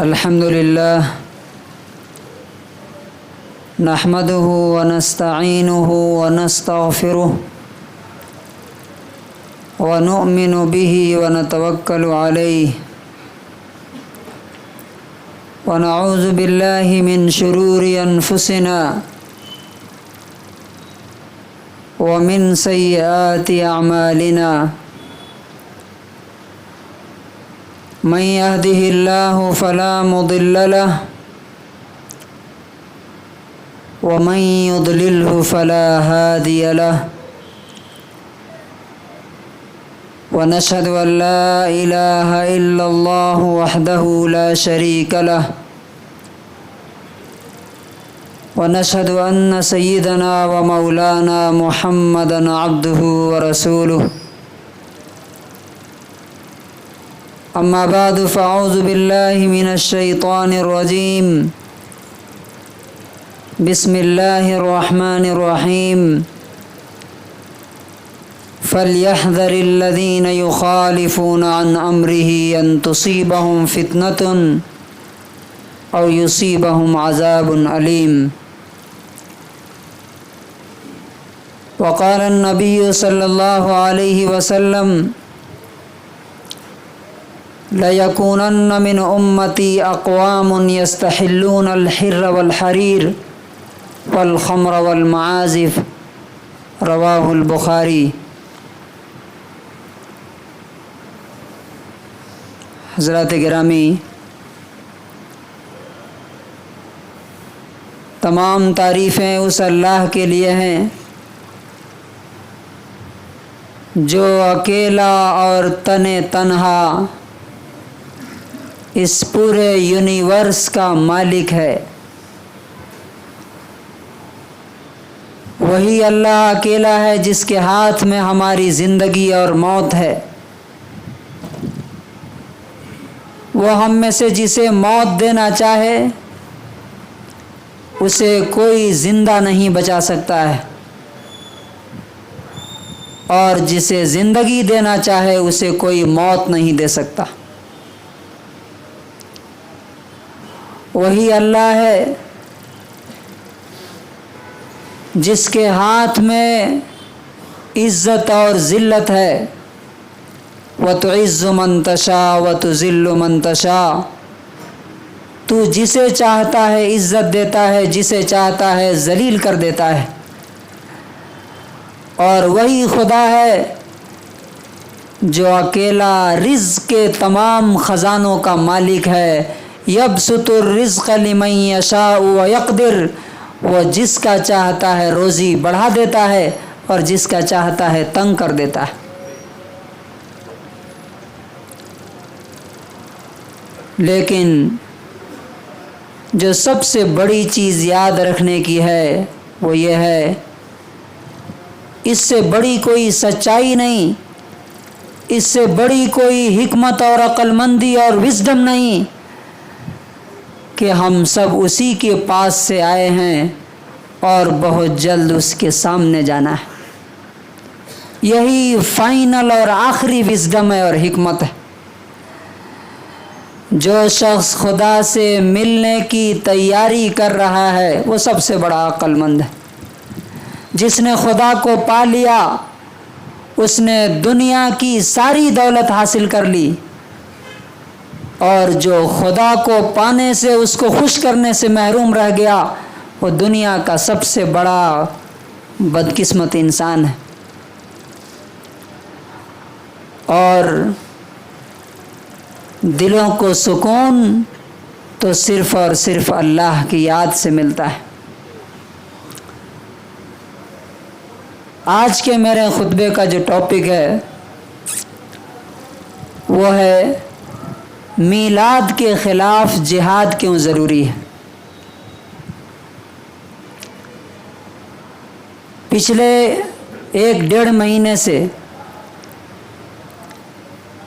الحمدللہ نحمده ونستعینه ونستغفره ونؤمن به ونتوکل علیہ ونعوذ باللہ من شرور انفسنا ومن سیئات اعمالنا من يهده الله فلا مضل له ومن يضلله فلا هادي له ونشهد أن لا إله إلا الله وحده لا شريك له ونشهد أن سيدنا ومولانا محمدا عبده ورسوله أما بعد فأعوذ بالله من الشيطان الرجيم بسم الله الرحمن الرحيم فليحذر الذين يخالفون عن أمره أن تصيبهم فتنة أو يصيبهم عذاب أليم وقال النبي صلى الله عليه وسلم لَيَكُونَنَّ مِنْ أُمَّتِي أَقْوَامٌ يَسْتَحِلُّونَ الْحِرَّ وَالْحَرِيرَ وَالْخَمْرَ وَالْمَعَازِفَ رواہ البخاری۔ حضرات گرامی، تمام تعریفیں اس اللہ کے لیے ہیں جو اکیلا اور تنہا اس پورے یونیورس کا مالک ہے۔ وہی اللہ اکیلا ہے جس کے ہاتھ میں ہماری زندگی اور موت ہے۔ وہ ہم میں سے جسے موت دینا چاہے اسے کوئی زندہ نہیں بچا سکتا ہے، اور جسے زندگی دینا چاہے اسے کوئی موت نہیں دے سکتا۔ وہی اللہ ہے جس کے ہاتھ میں عزت اور ذلت ہے۔ وَتُعِزُّ مَن تَشَاءُ وَتُذِلُّ مَن تَشَاءُ، تو جسے چاہتا ہے عزت دیتا ہے، جسے چاہتا ہے ذلیل کر دیتا ہے۔ اور وہی خدا ہے جو اکیلا رزق کے تمام خزانوں کا مالک ہے۔ یبسط الرزق لمن یشاء ویقدر، وہ جس کا چاہتا ہے روزی بڑھا دیتا ہے اور جس کا چاہتا ہے تنگ کر دیتا ہے۔ لیکن جو سب سے بڑی چیز یاد رکھنے کی ہے وہ یہ ہے، اس سے بڑی کوئی سچائی نہیں، اس سے بڑی کوئی حکمت اور عقل مندی اور وزڈم نہیں کہ ہم سب اسی کے پاس سے آئے ہیں اور بہت جلد اس کے سامنے جانا ہے۔ یہی فائنل اور آخری وزڈم ہے اور حکمت ہے۔ جو شخص خدا سے ملنے کی تیاری کر رہا ہے وہ سب سے بڑا عقل مند ہے۔ جس نے خدا کو پا لیا اس نے دنیا کی ساری دولت حاصل کر لی، اور جو خدا کو پانے سے اس کو خوش کرنے سے محروم رہ گیا وہ دنیا کا سب سے بڑا بدقسمت انسان ہے۔ اور دلوں کو سکون تو صرف اور صرف اللہ کی یاد سے ملتا ہے۔ آج کے میرے خطبے کا جو ٹاپک ہے وہ ہے میلاد کے خلاف جہاد کیوں ضروری ہے۔ پچھلے 1-1.5 مہینے سے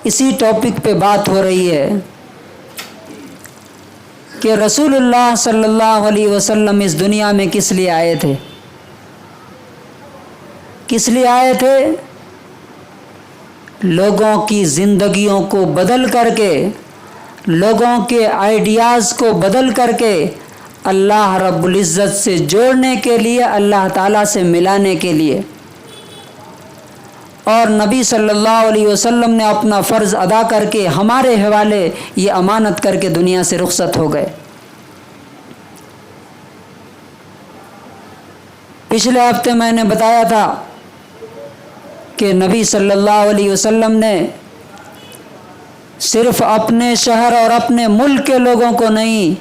اسی ٹاپک پہ بات ہو رہی ہے کہ رسول اللہ صلی اللہ علیہ وسلم اس دنیا میں کس لیے آئے تھے۔ کس لیے آئے تھے؟ لوگوں کی زندگیوں کو بدل کر کے، لوگوں کے آئیڈیاز کو بدل کر کے اللہ رب العزت سے جوڑنے کے لیے، اللہ تعالیٰ سے ملانے کے لیے۔ اور نبی صلی اللہ علیہ وسلم نے اپنا فرض ادا کر کے ہمارے حوالے یہ امانت کر کے دنیا سے رخصت ہو گئے۔ پچھلے ہفتے میں نے بتایا تھا کہ نبی صلی اللہ علیہ وسلم نے صرف اپنے شہر اور اپنے ملک کے لوگوں کو نہیں،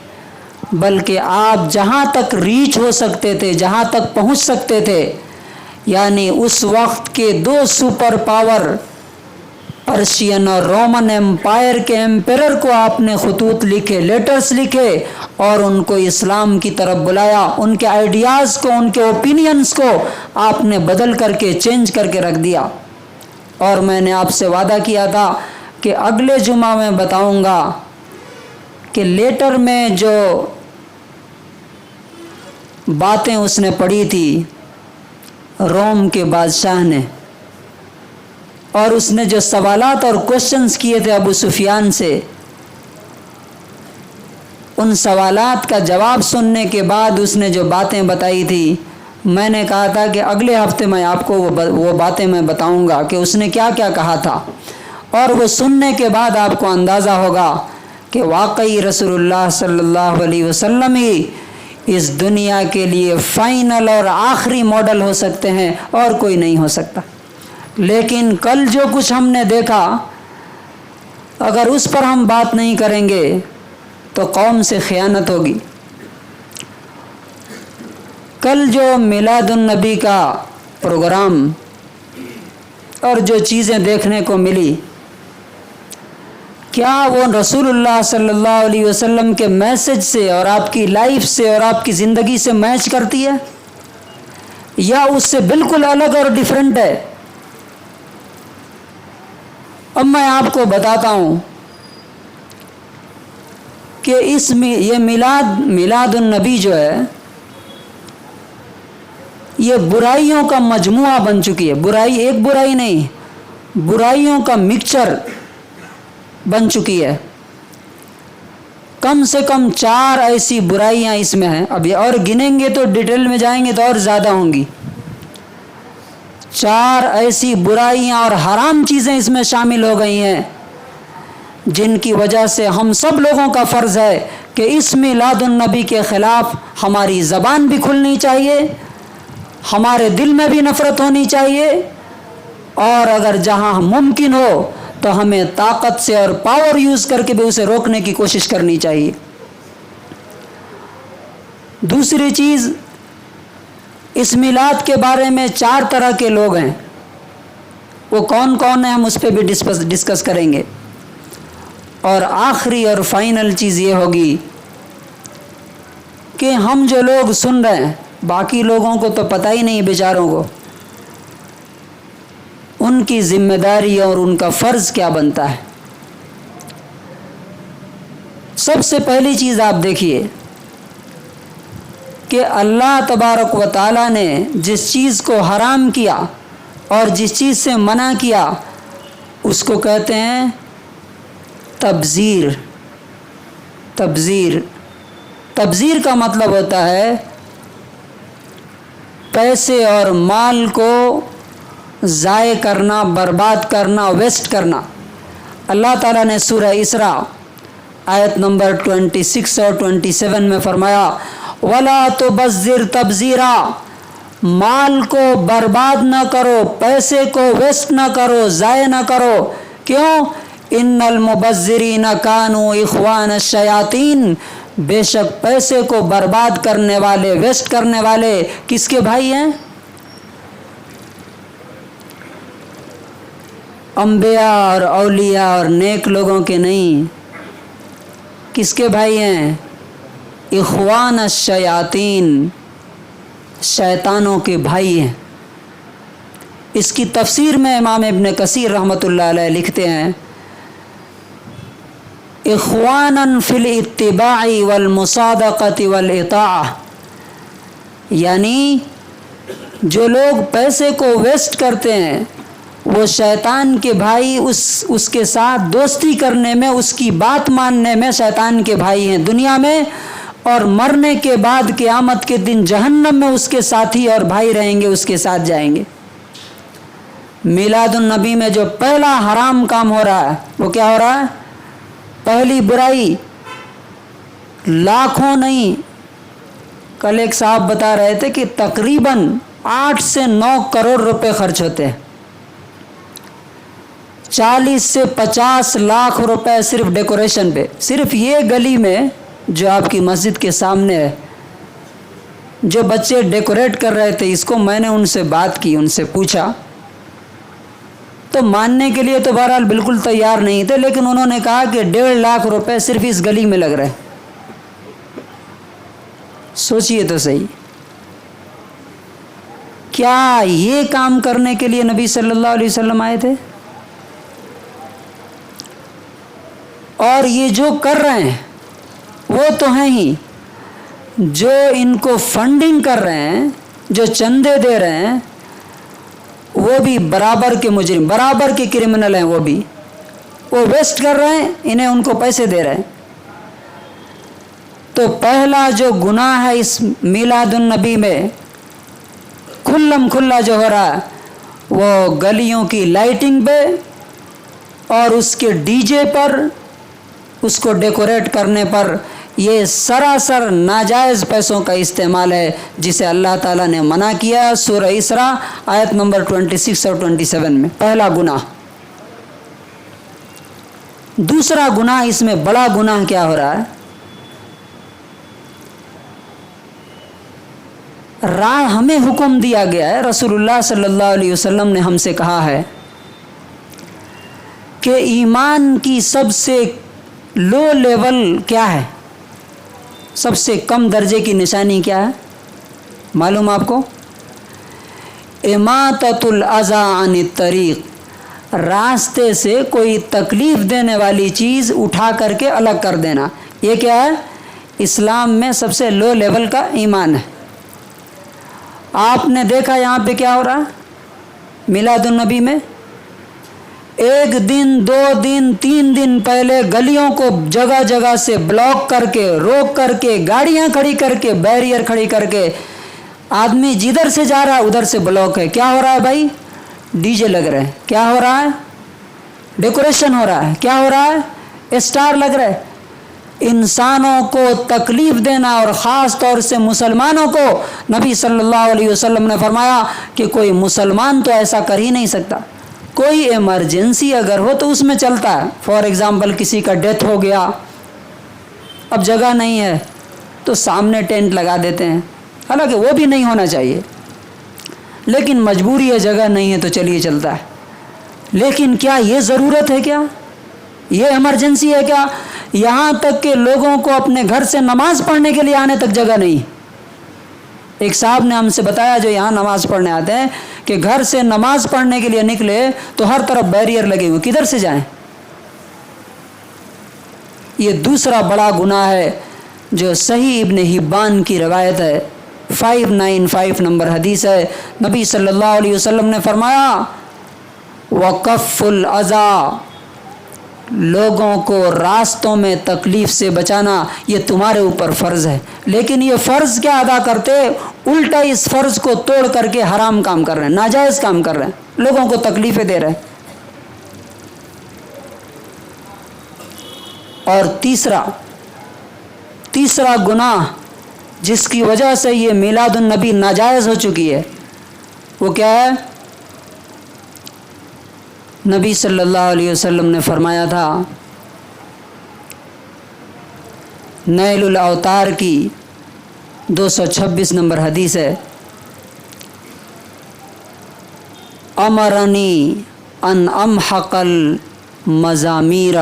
بلکہ آپ جہاں تک ریچ ہو سکتے تھے، جہاں تک پہنچ سکتے تھے، یعنی اس وقت کے دو سپر پاور پرشین اور رومن امپائر کے امپیرر کو آپ نے خطوط لکھے، لیٹرز لکھے اور ان کو اسلام کی طرف بلایا۔ ان کے آئیڈیاز کو، ان کے اوپینینز کو آپ نے بدل کر کے، چینج کر کے رکھ دیا۔ اور میں نے آپ سے وعدہ کیا تھا کہ اگلے جمعہ میں بتاؤں گا کہ لیٹر میں جو باتیں اس نے پڑھی تھی روم کے بادشاہ نے، اور اس نے جو سوالات اور کوشچنز کیے تھے ابو سفیان سے، ان سوالات کا جواب سننے کے بعد اس نے جو باتیں بتائی تھی، میں نے کہا تھا کہ اگلے ہفتے میں آپ کو وہ باتیں میں بتاؤں گا کہ اس نے کیا کیا کہا تھا، اور وہ سننے کے بعد آپ کو اندازہ ہوگا کہ واقعی رسول اللہ صلی اللہ علیہ وسلم ہی اس دنیا کے لیے فائنل اور آخری ماڈل ہو سکتے ہیں، اور کوئی نہیں ہو سکتا۔ لیکن کل جو کچھ ہم نے دیکھا، اگر اس پر ہم بات نہیں کریں گے تو قوم سے خیانت ہوگی۔ کل جو میلاد النبی کا پروگرام اور جو چیزیں دیکھنے کو ملی، کیا وہ رسول اللہ صلی اللہ علیہ وسلم کے میسج سے اور آپ کی لائف سے اور آپ کی زندگی سے میچ کرتی ہے، یا اس سے بالکل الگ اور ڈیفرنٹ ہے؟ اب میں آپ کو بتاتا ہوں کہ یہ میلاد النبی جو ہے، یہ برائیوں کا مجموعہ بن چکی ہے۔ برائی ایک برائی نہیں، برائیوں کا مکسچر بن چکی ہے۔ کم سے کم 4 ایسی برائیاں اس میں ہیں، اب یہ اور گنیں گے تو ڈیٹیل میں جائیں گے تو اور زیادہ ہوں گی۔ 4 ایسی برائیاں اور حرام چیزیں اس میں شامل ہو گئی ہیں، جن کی وجہ سے ہم سب لوگوں کا فرض ہے کہ اس میلاد النبی کے خلاف ہماری زبان بھی کھلنی چاہیے، ہمارے دل میں بھی نفرت ہونی چاہیے، اور اگر جہاں ممکن ہو تو ہمیں طاقت سے اور پاور یوز کر کے بھی اسے روکنے کی کوشش کرنی چاہیے۔ دوسری چیز، اس میلاد کے بارے میں 4 طرح کے لوگ ہیں، وہ کون کون ہیں ہم اس پہ بھی ڈسکس کریں گے۔ اور آخری اور فائنل چیز یہ ہوگی کہ ہم جو لوگ سن رہے ہیں، باقی لوگوں کو تو پتہ ہی نہیں بیچاروں کو، ان کی ذمہ داری اور ان کا فرض کیا بنتا ہے۔ سب سے پہلی چیز آپ دیکھیے کہ اللہ تبارک و تعالیٰ نے جس چیز کو حرام کیا اور جس چیز سے منع کیا، اس کو کہتے ہیں تبذیر۔ تبذیر کا مطلب ہوتا ہے پیسے اور مال کو ضائع کرنا، برباد کرنا، ویسٹ کرنا۔ اللہ تعالیٰ نے سورہ اسراء آیت نمبر 26 اور 27 میں فرمایا، وَلَا تُبَذِّرْ تَبْذِيرًا، مال کو برباد نہ کرو، پیسے کو ویسٹ نہ کرو، ضائع نہ کرو۔ کیوں؟ ان المبذرین کانوا اخوان الشیاطین، بے شک پیسے کو برباد کرنے والے، ویسٹ کرنے والے کس کے بھائی ہیں؟ انبیاء اور اولیاء اور نیک لوگوں کے نہیں۔ کس کے بھائی ہیں؟ اخوان الشیاطین، شیطانوں کے بھائی ہیں۔ اس کی تفسیر میں امام ابن کثیر رحمۃ اللہ علیہ لکھتے ہیں، اخوانا فی الاتباع والمصادقۃ والاطاعہ، یعنی جو لوگ پیسے کو ویسٹ کرتے ہیں، وہ شیطان کے بھائی اس کے ساتھ دوستی کرنے میں، اس کی بات ماننے میں شیطان کے بھائی ہیں دنیا میں، اور مرنے کے بعد قیامت کے دن جہنم میں اس کے ساتھی اور بھائی رہیں گے، اس کے ساتھ جائیں گے۔ میلاد النبی میں جو پہلا حرام کام ہو رہا ہے وہ کیا ہو رہا ہے؟ پہلی برائی، لاکھوں نہیں، کل ایک صاحب بتا رہے تھے کہ تقریباً 8 سے 9 کروڑ روپے خرچ ہوتے ہیں، 40 سے 50 لاکھ روپے صرف ڈیکوریشن پہ۔ صرف یہ گلی میں جو آپ کی مسجد کے سامنے ہے، جو بچے ڈیکوریٹ کر رہے تھے، اس کو میں نے ان سے بات کی، ان سے پوچھا تو ماننے کے لیے تو بہرحال بالکل تیار نہیں تھے، لیکن انہوں نے کہا کہ 1.5 لاکھ روپے صرف اس گلی میں لگ رہے۔ سوچئے تو صحیح، کیا یہ کام کرنے کے لیے نبی صلی اللہ علیہ وسلم آئے تھے؟ اور یہ جو کر رہے ہیں وہ تو ہیں ہی، جو ان کو فنڈنگ کر رہے ہیں، جو چندے دے رہے ہیں، وہ بھی برابر کے مجرم، برابر کے کرمنل ہیں، وہ بھی وہ ویسٹ کر رہے ہیں، انہیں ان کو پیسے دے رہے ہیں۔ تو پہلا جو گناہ ہے اس میلاد النبی میں کھلم کھلا جو ہو رہا ہے، وہ گلیوں کی لائٹنگ پہ اور اس کے ڈی جے پر، اس کو ڈیکوریٹ کرنے پر، یہ سراسر ناجائز پیسوں کا استعمال ہے، جسے اللہ تعالیٰ نے منع کیا سورہ اسراء آیت نمبر 26 اور 27 میں۔ پہلا گناہ۔ دوسرا گناہ، اس میں بڑا گناہ کیا ہو رہا ہے؟ ہمیں حکم دیا گیا ہے، رسول اللہ صلی اللہ علیہ وسلم نے ہم سے کہا ہے کہ ایمان کی سب سے لو لیول کیا ہے، سب سے کم درجے کی نشانی کیا ہے؟ معلوم آپ کو؟ اماطۃ الاذی عن الطریق، راستے سے کوئی تکلیف دینے والی چیز اٹھا کر کے الگ کر دینا، یہ کیا ہے؟ اسلام میں سب سے لو لیول کا ایمان ہے۔ آپ نے دیکھا یہاں پہ کیا ہو رہا ہے میلاد النبی میں؟ 1 دن 2 دن 3 دن پہلے گلیوں کو جگہ جگہ سے بلاک کر کے، روک کر کے، گاڑیاں کھڑی کر کے، بیریئر کھڑی کر کے، آدمی جدھر سے جا رہا ہے ادھر سے بلاک ہے۔ کیا ہو رہا ہے بھائی؟ ڈی جے لگ رہے ہیں۔ کیا ہو رہا ہے؟ ڈیکوریشن ہو رہا ہے۔ کیا ہو رہا ہے؟ اسٹار لگ رہے ہیں۔ انسانوں کو تکلیف دینا، اور خاص طور سے مسلمانوں کو، نبی صلی اللہ علیہ وسلم نے فرمایا کہ کوئی مسلمان تو ایسا کر ہی نہیں سکتا۔ کوئی ایمرجنسی اگر ہو تو اس میں چلتا ہے، فار ایگزامپل کسی کا ڈیتھ ہو گیا، اب جگہ نہیں ہے تو سامنے ٹینٹ لگا دیتے ہیں، حالانکہ وہ بھی نہیں ہونا چاہیے، لیکن مجبوری ہے، جگہ نہیں ہے تو چلیے چلتا ہے۔ لیکن کیا یہ ضرورت ہے؟ کیا یہ ایمرجنسی ہے؟ کیا یہاں تک کہ لوگوں کو اپنے گھر سے نماز پڑھنے کے لیے آنے تک جگہ نہیں؟ ایک صاحب نے ہم سے بتایا جو یہاں نماز پڑھنے آتے ہیں کہ گھر سے نماز پڑھنے کے لیے نکلے تو ہر طرف بیریئر لگے ہوئے، کدھر سے جائیں؟ یہ دوسرا بڑا گناہ ہے جو صحیح ابن حبان کی روایت ہے، 595 نمبر حدیث ہے، نبی صلی اللہ علیہ وسلم نے فرمایا وَقَفُّ الْأَذَى، لوگوں کو راستوں میں تکلیف سے بچانا یہ تمہارے اوپر فرض ہے۔ لیکن یہ فرض کیا ادا کرتے؟ الٹا اس فرض کو توڑ کر کے حرام کام کر رہے ہیں، ناجائز کام کر رہے ہیں، لوگوں کو تکلیفیں دے رہے ہیں۔ اور تیسرا گناہ جس کی وجہ سے یہ میلاد النبی ناجائز ہو چکی ہے، وہ کیا ہے؟ نبی صلی اللہ علیہ وسلم نے فرمایا تھا، نیل الاوتار کی 226 نمبر حدیث ہے، امرنی ان امحق المزامیر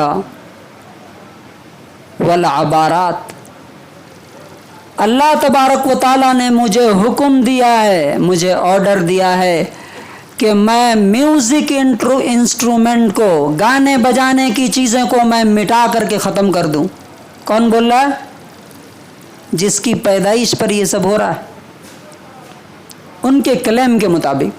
والعبارات، اللہ تبارک و تعالیٰ نے مجھے حکم دیا ہے، مجھے آرڈر دیا ہے کہ میں میوزک انسٹرومنٹ کو، گانے بجانے کی چیزیں کو میں مٹا کر کے ختم کر دوں۔ کون بول رہا ہے؟ جس کی پیدائش پر یہ سب ہو رہا ہے، ان کے کلیم کے مطابق۔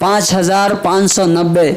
5590,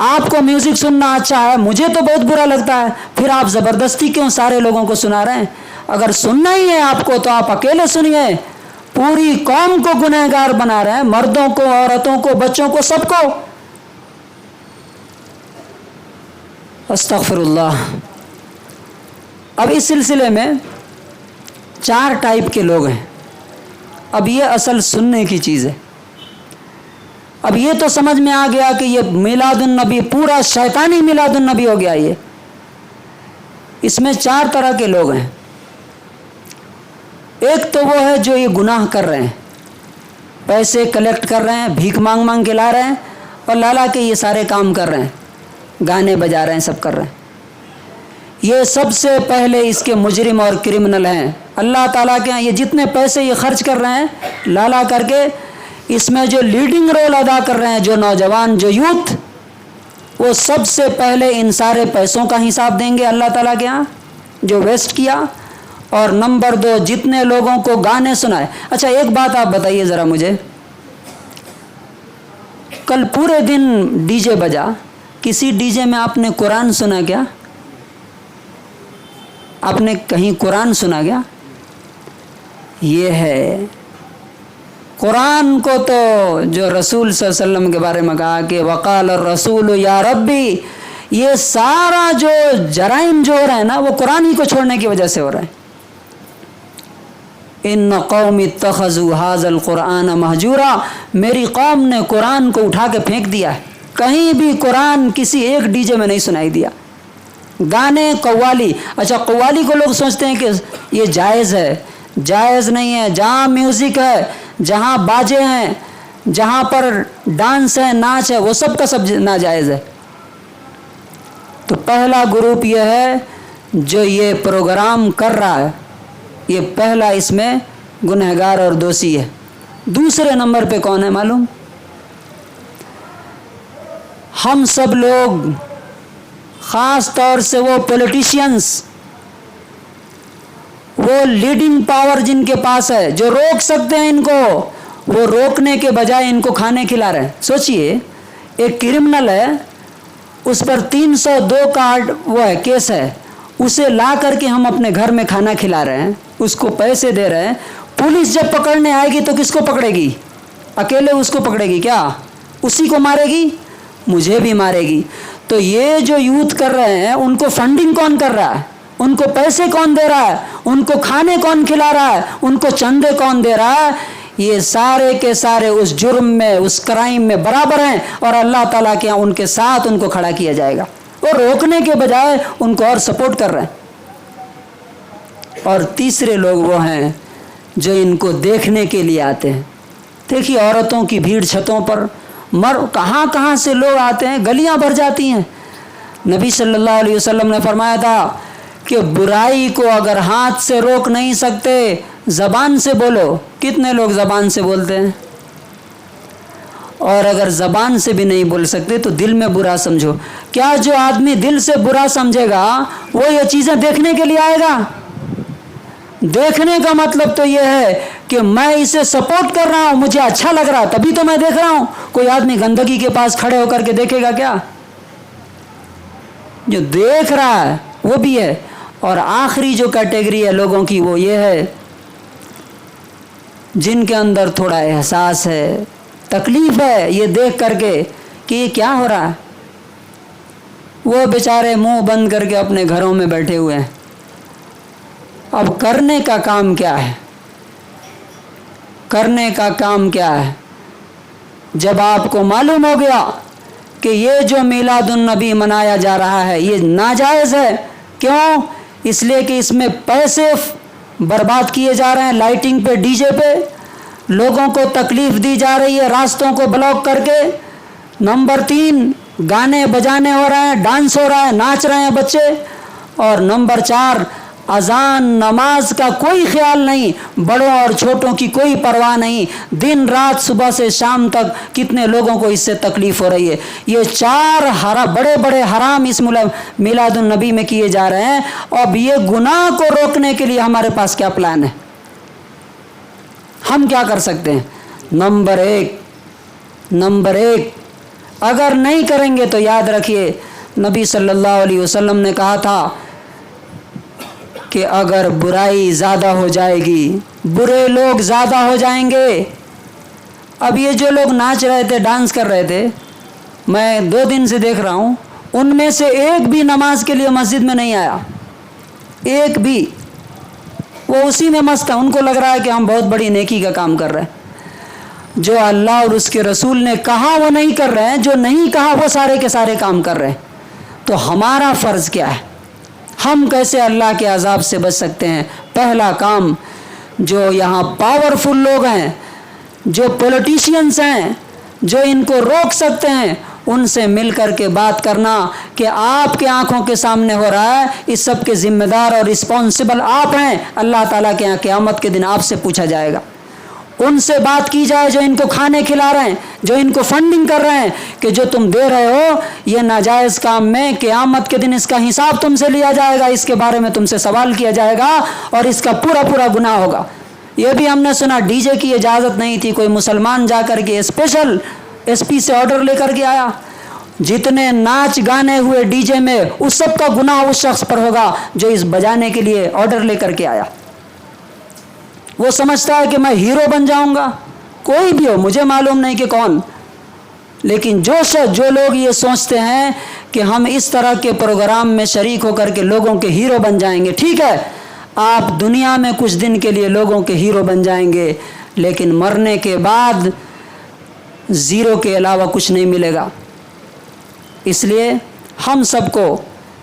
آپ کو میوزک سننا اچھا ہے, مجھے تو بہت برا لگتا ہے, پھر آپ زبردستی کیوں سارے لوگوں کو سنا رہے ہیں؟ اگر سننا ہی ہے آپ کو تو آپ اکیلے سنیے, پوری قوم کو گنہگار بنا رہے ہیں, مردوں کو, عورتوں کو, بچوں کو, سب کو. استغفر اللہ. اب اس سلسلے میں 4 ٹائپ کے لوگ ہیں. اب یہ اصل سننے کی چیز ہے. اب یہ تو سمجھ میں آ گیا کہ یہ میلاد النبی پورا شیطانی میلاد النبی ہو گیا. یہ اس میں 4 طرح کے لوگ ہیں. ایک تو وہ ہے جو یہ گناہ کر رہے ہیں, پیسے کلیکٹ کر رہے ہیں, بھیک مانگ مانگ کے لا رہے ہیں اور لا کے یہ سارے کام کر رہے ہیں, گانے بجا رہے ہیں, سب کر رہے ہیں. یہ سب سے پہلے اس کے مجرم اور کرمنل ہیں. اللہ تعالیٰ کے یہاں یہ جتنے پیسے یہ خرچ کر رہے ہیں لا کر کے, اس میں جو لیڈنگ رول ادا کر رہے ہیں جو نوجوان, جو یوتھ, وہ سب سے پہلے ان سارے پیسوں کا حساب دیں گے اللہ تعالیٰ کے یہاں جو ویسٹ کیا. اور نمبر 2, جتنے لوگوں کو گانے سنائے. اچھا ایک بات آپ بتائیے ذرا مجھے, کل پورے دن ڈی جے بجا, کسی ڈی جے میں آپ نے قرآن سنا کیا؟ آپ نے کہیں قرآن سنا کیا؟ یہ ہے قرآن کو تو جو رسول صلی اللہ علیہ وسلم کے بارے میں کہا کہ وقال الرسول یا ربی, یہ سارا جو جرائم جو ہو رہا ہے نا وہ قرآن ہی کو چھوڑنے کی وجہ سے ہو رہا ہے. ان قوم اتخذوا هذا القرآن مہجورا, میری قوم نے قرآن کو اٹھا کے پھینک دیا ہے. کہیں بھی قرآن کسی ایک ڈی جے میں نہیں سنائی دیا. گانے, قوالی. اچھا قوالی کو لوگ سوچتے ہیں کہ یہ جائز ہے, جائز نہیں ہے. جہاں میوزک ہے, جہاں باجے ہیں, جہاں پر ڈانس ہے, ناچ ہے, وہ سب کا سب ناجائز ہے. تو پہلا گروپ یہ ہے جو یہ پروگرام کر رہا ہے, یہ پہلا اس میں گنہگار اور دوشی ہے. دوسرے نمبر پہ کون ہے معلوم؟ ہم سب لوگ, خاص طور سے وہ پولیٹیشینز, وہ لیڈنگ پاور جن کے پاس ہے, جو روک سکتے ہیں ان کو, وہ روکنے کے بجائے ان کو کھانے کھلا رہے ہیں. سوچئے ایک کرمنل ہے, اس پر 302 کا وہ ہے کیس ہے, اسے لا کر کے ہم اپنے گھر میں کھانا کھلا رہے ہیں, اس کو پیسے دے رہے ہیں. پولیس جب پکڑنے آئے گی تو کس کو پکڑے گی؟ اکیلے اس کو پکڑے گی کیا؟ اسی کو مارے گی, مجھے بھی مارے گی. تو یہ جو یوتھ کر رہے ہیں ان کو فنڈنگ کون کر رہا ہے؟ ان کو پیسے کون دے رہا ہے؟ ان کو کھانے کون کھلا رہا ہے؟ ان کو چندے کون دے رہا ہے؟ یہ سارے کے سارے اس جرم میں, اس کرائم میں برابر ہیں, اور اللہ تعالیٰ کے یہاں ان کے ساتھ ان کو کھڑا کیا جائے گا. اور روکنے کے بجائے ان کو اور سپورٹ کر رہے ہیں. اور تیسرے لوگ وہ ہیں جو ان کو دیکھنے کے لیے آتے ہیں. دیکھیے عورتوں کی بھیڑ چھتوں پر, کہاں کہاں سے لوگ آتے ہیں, گلیاں بھر جاتی ہیں. نبی صلی اللہ علیہ وسلم نے فرمایا تھا کہ برائی کو اگر ہاتھ سے روک نہیں سکتے, زبان سے بولو. کتنے لوگ زبان سے بولتے ہیں؟ اور اگر زبان سے بھی نہیں بول سکتے تو دل میں برا سمجھو. کیا جو آدمی دل سے برا سمجھے گا وہ یہ چیزیں دیکھنے کے لیے آئے گا؟ دیکھنے کا مطلب تو یہ ہے کہ میں اسے سپورٹ کر رہا ہوں, مجھے اچھا لگ رہا, تبھی تو میں دیکھ رہا ہوں. کوئی آدمی گندگی کے پاس کھڑے ہو کر کے دیکھے گا کیا؟ جو دیکھ رہا ہے وہ بھی ہے. اور آخری جو کیٹیگری ہے لوگوں کی وہ یہ ہے جن کے اندر تھوڑا احساس ہے, تکلیف ہے یہ دیکھ کر کے کہ یہ کیا ہو رہا ہے. وہ بیچارے منہ بند کر کے اپنے گھروں میں بیٹھے ہوئے ہیں. اب کرنے کا کام کیا ہے؟ کرنے کا کام کیا ہے؟ جب آپ کو معلوم ہو گیا کہ یہ جو میلاد النبی منایا جا رہا ہے یہ ناجائز ہے. کیوں؟ اس لیے کہ اس میں پیسے برباد کیے جا رہے ہیں, لائٹنگ پہ, ڈی جے پہ, لوگوں کو تکلیف دی جا رہی ہے راستوں کو بلاک کر کے. نمبر 3, گانے بجانے ہو رہے ہیں, ڈانس ہو رہا ہے, ناچ رہے ہیں بچے. اور نمبر 4, اذان نماز کا کوئی خیال نہیں, بڑوں اور چھوٹوں کی کوئی پرواہ نہیں. دن رات صبح سے شام تک کتنے لوگوں کو اس سے تکلیف ہو رہی ہے. یہ 4 بڑے بڑے حرام اس میلاد النبی میں کیے جا رہے ہیں. اب یہ گناہ کو روکنے کے لیے ہمارے پاس کیا پلان ہے؟ ہم کیا کر سکتے ہیں؟ نمبر ایک اگر نہیں کریں گے تو یاد رکھیے نبی صلی اللہ علیہ وسلم نے کہا تھا کہ اگر برائی زیادہ ہو جائے گی، برے لوگ زیادہ ہو جائیں گے۔ اب یہ جو لوگ ناچ رہے تھے، ڈانس کر رہے تھے، میں 2 دن سے دیکھ رہا ہوں، ان میں سے ایک بھی نماز کے لیے مسجد میں نہیں آیا، ایک بھی۔ وہ اسی میں مست ہے، ان کو لگ رہا ہے کہ ہم بہت بڑی نیکی کا کام کر رہے ہیں۔ جو اللہ اور اس کے رسول نے کہا وہ نہیں کر رہے ہیں، جو نہیں کہا وہ سارے کے سارے کام کر رہے ہیں۔ تو ہمارا فرض کیا ہے؟ ہم کیسے اللہ کے عذاب سے بچ سکتے ہیں؟ پہلا کام، جو یہاں پاورفل لوگ ہیں، جو پولیٹیشینز ہیں، جو ان کو روک سکتے ہیں، ان سے مل کر کے بات کرنا کہ آپ کے آنکھوں کے سامنے ہو رہا ہے، اس سب کے ذمہ دار اور رسپانسبل آپ ہیں، اللہ تعالیٰ کے یہاں قیامت کے دن آپ سے پوچھا جائے گا۔ ان سے بات کی جائے جو ان کو کھانے کھلا رہے ہیں، جو ان کو فنڈنگ کر رہے ہیں، کہ جو تم دے رہے ہو یہ ناجائز کام میں، قیامت کے دن اس کا حساب تم سے لیا جائے گا، اس کے بارے میں تم سے سوال کیا جائے گا اور اس کا پورا پورا گناہ ہوگا۔ یہ بھی ہم نے سنا ڈی جے کی اجازت نہیں تھی، کوئی مسلمان جا کر کے اسپیشل ایس پی سے آرڈر لے کر کے آیا، جتنے ناچ گانے ہوئے ڈی جے میں اس سب کا گناہ اس شخص پر ہوگا جو اس بجانے کے لیے آرڈر لے کر کے آیا۔ وہ سمجھتا ہے کہ میں ہیرو بن جاؤں گا، کوئی بھی ہو، مجھے معلوم نہیں کہ کون، لیکن جو لوگ یہ سوچتے ہیں کہ ہم اس طرح کے پروگرام میں شریک ہو کر کے لوگوں کے ہیرو بن جائیں گے، ٹھیک ہے، آپ دنیا میں کچھ دن کے لیے لوگوں کے ہیرو بن جائیں گے، لیکن مرنے کے بعد زیرو کے علاوہ کچھ نہیں ملے گا۔ اس لیے ہم سب کو،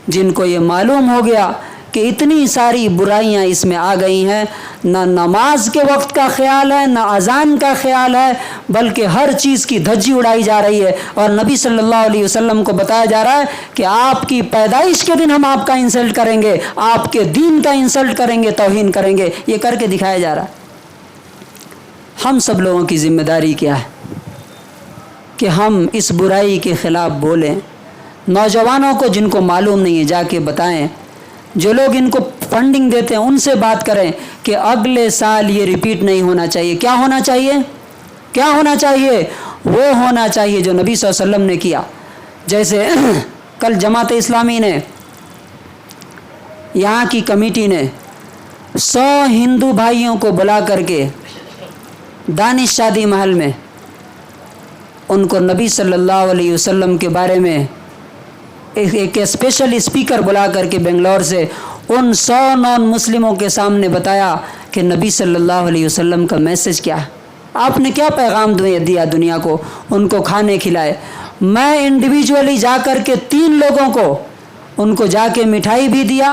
جن کو یہ معلوم ہو گیا کہ اتنی ساری برائیاں اس میں آ گئی ہیں، نہ نماز کے وقت کا خیال ہے، نہ اذان کا خیال ہے، بلکہ ہر چیز کی دھجی اڑائی جا رہی ہے، اور نبی صلی اللہ علیہ وسلم کو بتایا جا رہا ہے کہ آپ کی پیدائش کے دن ہم آپ کا انسلٹ کریں گے، آپ کے دین کا انسلٹ کریں گے، توہین کریں گے، یہ کر کے دکھایا جا رہا ہے۔ ہم سب لوگوں کی ذمہ داری کیا ہے کہ ہم اس برائی کے خلاف بولیں، نوجوانوں کو جن کو معلوم نہیں ہے جا کے بتائیں، جو لوگ ان کو فنڈنگ دیتے ہیں ان سے بات کریں کہ اگلے سال یہ ریپیٹ نہیں ہونا چاہیے۔ کیا ہونا چاہیے؟ کیا ہونا چاہیے؟ وہ ہونا چاہیے جو نبی صلی اللہ علیہ وسلم نے کیا۔ جیسے کل جماعت اسلامی نے، یہاں کی کمیٹی نے 100 ہندو بھائیوں کو بلا کر کے دانش شادی محل میں ان کو نبی صلی اللہ علیہ وسلم کے بارے میں ایک اسپیشل اسپیکر بلا کر کے بنگلور سے ان 100 نان مسلموں کے سامنے بتایا کہ نبی صلی اللہ علیہ وسلم کا میسج کیا ہے، آپ نے کیا پیغام دیا دنیا کو، ان کو کھانے کھلائے۔ میں انڈیویجولی جا کر کے 3 لوگوں کو ان کو جا کے مٹھائی بھی دیا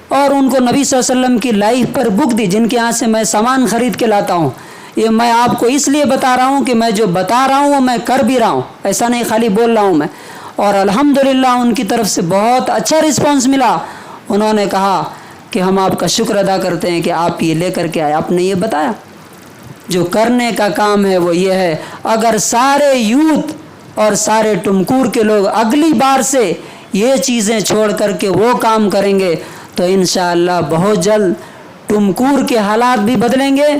اور ان کو نبی صلی اللہ علیہ وسلم کی لائف پر بک دی، جن کے یہاں سے میں سامان خرید کے لاتا ہوں۔ یہ میں آپ کو اس لیے بتا رہا ہوں کہ میں جو بتا رہا ہوں وہ میں کر بھی رہا ہوں، ایسا نہیں خالی بول رہا ہوں میں۔ اور الحمدللہ ان کی طرف سے بہت اچھا رسپانس ملا، انہوں نے کہا کہ ہم آپ کا شکر ادا کرتے ہیں کہ آپ یہ لے کر کے آئے، آپ نے یہ بتایا۔ جو کرنے کا کام ہے وہ یہ ہے، اگر سارے یوتھ اور سارے ٹمکور کے لوگ اگلی بار سے یہ چیزیں چھوڑ کر کے وہ کام کریں گے تو انشاءاللہ بہت جلد ٹمکور کے حالات بھی بدلیں گے،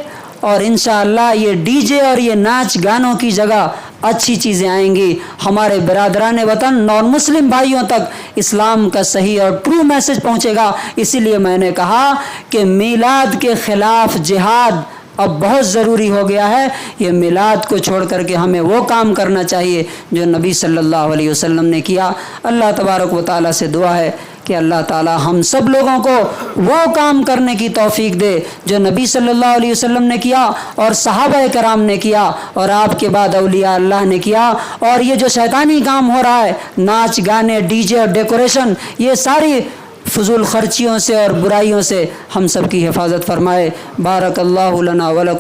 اور انشاءاللہ یہ ڈی جے اور یہ ناچ گانوں کی جگہ اچھی چیزیں آئیں گی۔ ہمارے برادران وطن نان مسلم بھائیوں تک اسلام کا صحیح اور ٹرو میسج پہنچے گا۔ اسی لیے میں نے کہا کہ میلاد کے خلاف جہاد اب بہت ضروری ہو گیا ہے۔ یہ میلاد کو چھوڑ کر کے ہمیں وہ کام کرنا چاہیے جو نبی صلی اللہ علیہ وسلم نے کیا۔ اللہ تبارک و تعالیٰ سے دعا ہے کہ اللہ تعالیٰ ہم سب لوگوں کو وہ کام کرنے کی توفیق دے جو نبی صلی اللہ علیہ وسلم نے کیا اور صحابہ کرام نے کیا اور آپ کے بعد اولیاء اللہ نے کیا۔ اور یہ جو شیطانی کام ہو رہا ہے، ناچ گانے، ڈی جے اور ڈیکوریشن، یہ ساری فضول خرچیوں سے اور برائیوں سے ہم سب کی حفاظت فرمائے۔ بارک اللہ لنا ولکم۔